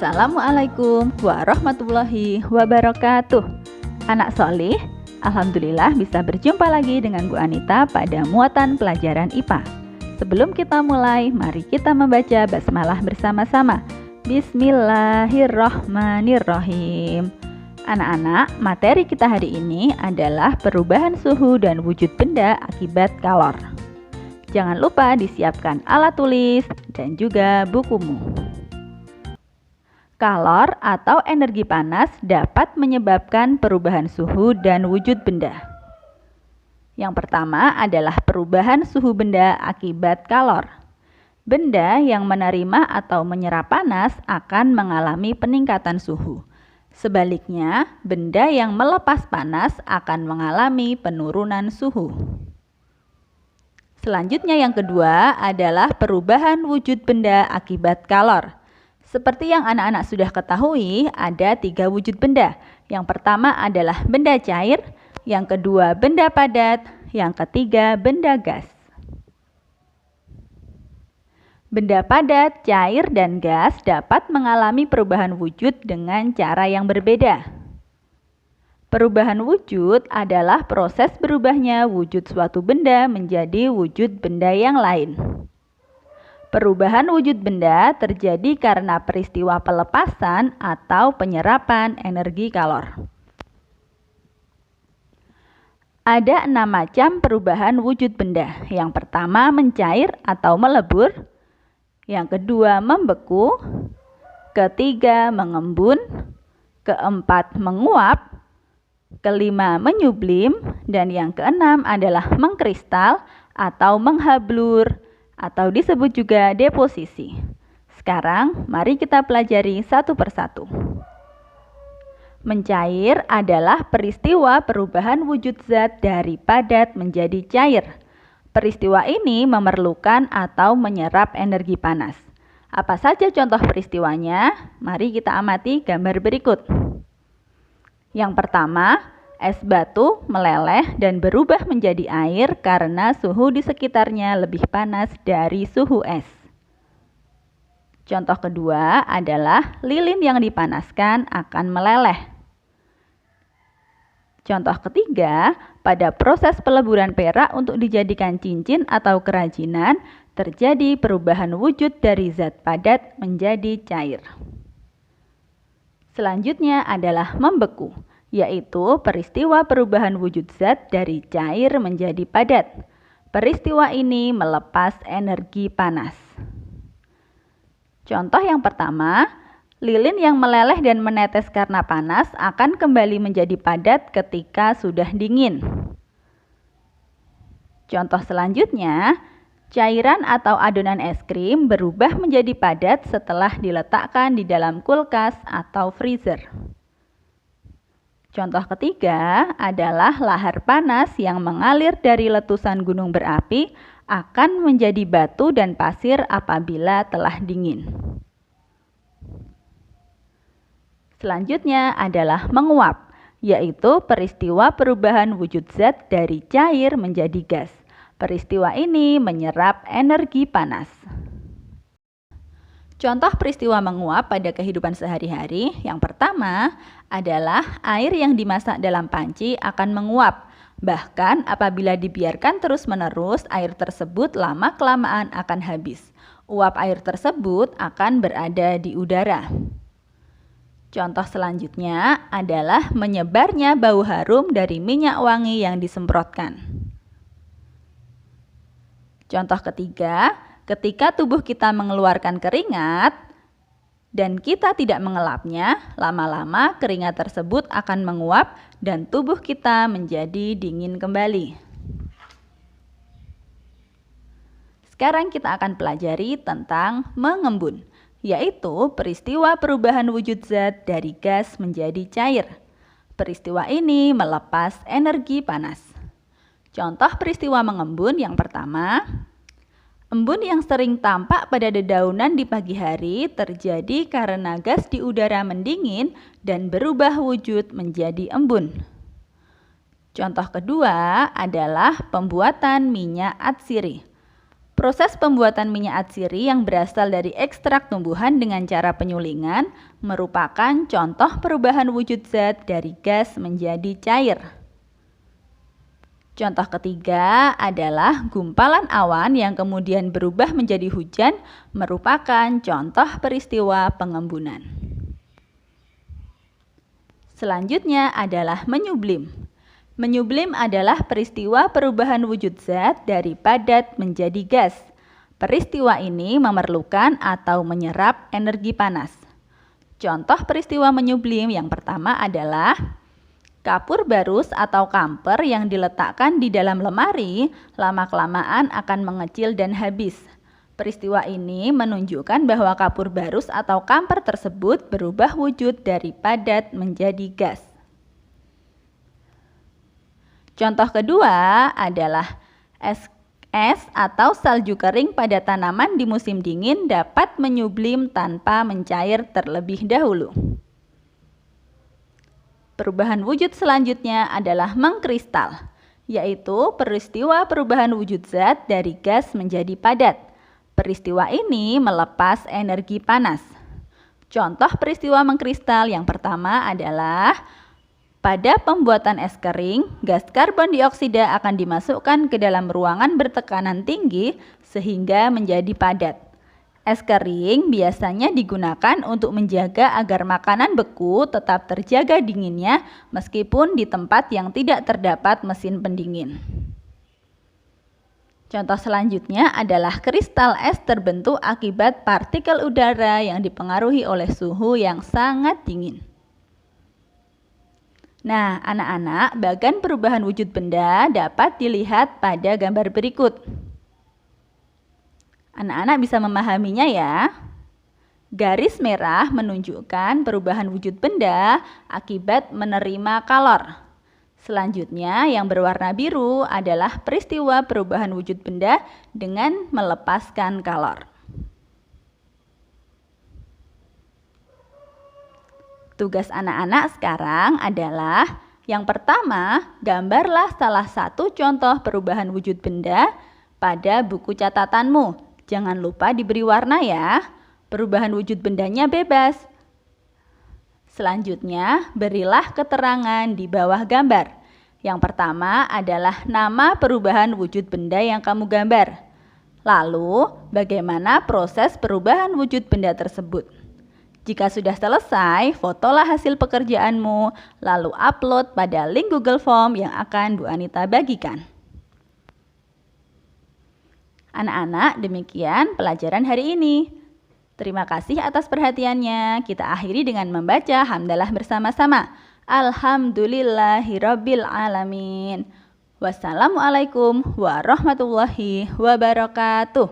Assalamualaikum warahmatullahi wabarakatuh. Anak solih, alhamdulillah bisa berjumpa lagi dengan Bu Anita pada muatan pelajaran IPA. Sebelum kita mulai, mari kita membaca basmalah bersama-sama. Bismillahirrahmanirrahim. Anak-anak, materi kita hari ini adalah perubahan suhu dan wujud benda akibat kalor. Jangan lupa disiapkan alat tulis dan juga bukumu. Kalor atau energi panas dapat menyebabkan perubahan suhu dan wujud benda. Yang pertama adalah perubahan suhu benda akibat kalor. Benda yang menerima atau menyerap panas akan mengalami peningkatan suhu. Sebaliknya, benda yang melepas panas akan mengalami penurunan suhu. Selanjutnya yang kedua adalah perubahan wujud benda akibat kalor. Seperti yang anak-anak sudah ketahui, ada 3 wujud benda. Yang pertama adalah benda cair, yang kedua benda padat, yang ketiga benda gas. Benda padat, cair, dan gas dapat mengalami perubahan wujud dengan cara yang berbeda. Perubahan wujud adalah proses berubahnya wujud suatu benda menjadi wujud benda yang lain. Perubahan wujud benda terjadi karena peristiwa pelepasan atau penyerapan energi kalor. Ada 6 macam perubahan wujud benda. Yang pertama mencair atau melebur, yang kedua membeku, ketiga mengembun, keempat menguap, kelima menyublim, dan yang keenam adalah mengkristal atau menghablur, atau disebut juga deposisi. Sekarang, mari kita pelajari satu persatu. Mencair adalah peristiwa perubahan wujud zat dari padat menjadi cair. Peristiwa ini memerlukan atau menyerap energi panas. Apa saja contoh peristiwanya? Mari kita amati gambar berikut. Yang pertama, es batu meleleh dan berubah menjadi air karena suhu di sekitarnya lebih panas dari suhu es. Contoh kedua adalah lilin yang dipanaskan akan meleleh. Contoh ketiga, pada proses peleburan perak untuk dijadikan cincin atau kerajinan, terjadi perubahan wujud dari zat padat menjadi cair. Selanjutnya adalah membeku, yaitu peristiwa perubahan wujud zat dari cair menjadi padat. Peristiwa ini melepas energi panas. Contoh yang pertama, lilin yang meleleh dan menetes karena panas akan kembali menjadi padat ketika sudah dingin. Contoh selanjutnya, cairan atau adonan es krim berubah menjadi padat setelah diletakkan di dalam kulkas atau freezer. Contoh ketiga adalah lahar panas yang mengalir dari letusan gunung berapi akan menjadi batu dan pasir apabila telah dingin. Selanjutnya adalah menguap, yaitu peristiwa perubahan wujud zat dari cair menjadi gas. Peristiwa ini menyerap energi panas. Contoh peristiwa menguap pada kehidupan sehari-hari, yang pertama adalah air yang dimasak dalam panci akan menguap. Bahkan apabila dibiarkan terus-menerus, air tersebut lama-kelamaan akan habis. Uap air tersebut akan berada di udara. Contoh selanjutnya adalah menyebarnya bau harum dari minyak wangi yang disemprotkan. Contoh ketiga, ketika tubuh kita mengeluarkan keringat dan kita tidak mengelapnya, lama-lama keringat tersebut akan menguap dan tubuh kita menjadi dingin kembali. Sekarang kita akan pelajari tentang mengembun, yaitu peristiwa perubahan wujud zat dari gas menjadi cair. Peristiwa ini melepas energi panas. Contoh peristiwa mengembun yang pertama, embun yang sering tampak pada dedaunan di pagi hari terjadi karena gas di udara mendingin dan berubah wujud menjadi embun. Contoh kedua adalah pembuatan minyak atsiri. Proses pembuatan minyak atsiri yang berasal dari ekstrak tumbuhan dengan cara penyulingan merupakan contoh perubahan wujud zat dari gas menjadi cair. Contoh ketiga adalah gumpalan awan yang kemudian berubah menjadi hujan merupakan contoh peristiwa pengembunan. Selanjutnya adalah menyublim. Menyublim adalah peristiwa perubahan wujud zat dari padat menjadi gas. Peristiwa ini memerlukan atau menyerap energi panas. Contoh peristiwa menyublim yang pertama adalah kapur barus atau kamper yang diletakkan di dalam lemari lama-kelamaan akan mengecil dan habis. Peristiwa ini menunjukkan bahwa kapur barus atau kamper tersebut berubah wujud dari padat menjadi gas. Contoh kedua adalah es atau salju kering pada tanaman di musim dingin dapat menyublim tanpa mencair terlebih dahulu. Perubahan wujud selanjutnya adalah mengkristal, yaitu peristiwa perubahan wujud zat dari gas menjadi padat. Peristiwa ini melepas energi panas. Contoh peristiwa mengkristal yang pertama adalah pada pembuatan es kering, gas karbon dioksida akan dimasukkan ke dalam ruangan bertekanan tinggi sehingga menjadi padat. Es kering biasanya digunakan untuk menjaga agar makanan beku tetap terjaga dinginnya meskipun di tempat yang tidak terdapat mesin pendingin. Contoh selanjutnya adalah kristal es terbentuk akibat partikel udara yang dipengaruhi oleh suhu yang sangat dingin. Nah, anak-anak, bagan perubahan wujud benda dapat dilihat pada gambar berikut. Anak-anak bisa memahaminya ya. Garis merah menunjukkan perubahan wujud benda akibat menerima kalor. Selanjutnya, yang berwarna biru adalah peristiwa perubahan wujud benda dengan melepaskan kalor. Tugas anak-anak sekarang adalah yang pertama, gambarlah salah satu contoh perubahan wujud benda pada buku catatanmu. Jangan lupa diberi warna ya. Perubahan wujud bendanya bebas. Selanjutnya, berilah keterangan di bawah gambar. Yang pertama adalah nama perubahan wujud benda yang kamu gambar. Lalu, bagaimana proses perubahan wujud benda tersebut? Jika sudah selesai, fotolah hasil pekerjaanmu, lalu upload pada link Google Form yang akan Bu Anita bagikan. Anak-anak, demikian pelajaran hari ini. Terima kasih atas perhatiannya. Kita akhiri dengan membaca hamdalah bersama-sama. Alhamdulillahirabbil alamin. Wassalamualaikum warahmatullahi wabarakatuh.